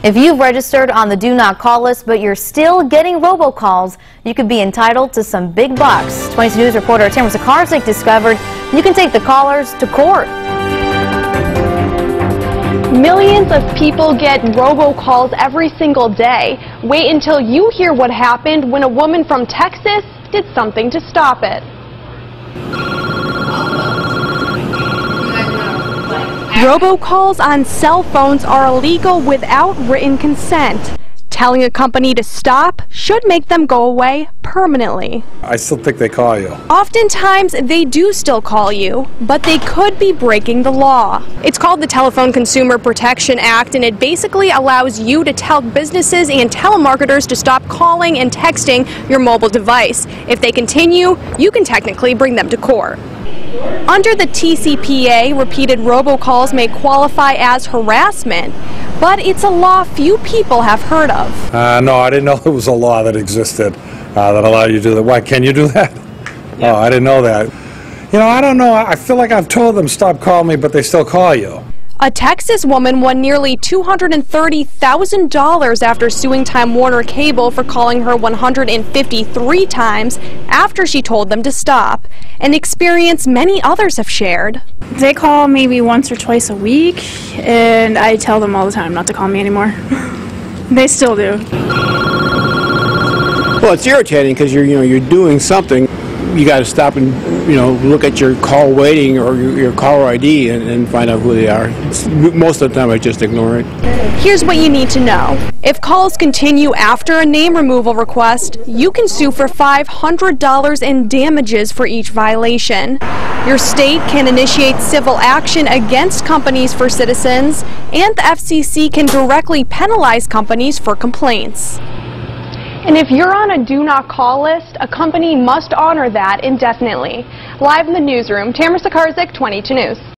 If you've registered on the do not call list but you're still getting robocalls, you could be entitled to some big bucks. 22 News reporter Tamara Sakarzik discovered you can take the callers to court. Millions of people get robocalls every single day. Wait until you hear what happened when a woman from Texas did something to stop it. Robocalls on cell phones are illegal without written consent. Telling a company to stop should make them go away permanently. I still think they call you. Oftentimes, they do still call you, but they could be breaking the law. It's called the Telephone Consumer Protection Act, and it basically allows you to tell businesses and telemarketers to stop calling and texting your mobile device. If they continue, you can technically bring them to court. Under the TCPA, repeated robocalls may qualify as harassment, but it's a law few people have heard of. No, I didn't know there was a law that existed that allowed you to do that. Why, can you do that? Yeah. Oh, I didn't know that. You know, I don't know. I feel like I've told them stop calling me, but they still call you. A Texas woman won nearly $230,000 after suing Time Warner Cable for calling her 153 times after she told them to stop, an experience many others have shared. They call maybe once or twice a week, and I tell them all the time not to call me anymore. They still do. Well, it's irritating because you're doing something. You got to stop and look at your call waiting or your caller ID and find out who they are. Most of the time I just ignore it. Here's what you need to know. If calls continue after a name removal request, you can sue for $500 in damages for each violation. Your state can initiate civil action against companies for citizens, and the FCC can directly penalize companies for complaints. And if you're on a do not call list, a company must honor that indefinitely. Live in the newsroom, Tamara Sakarzik, 22 News.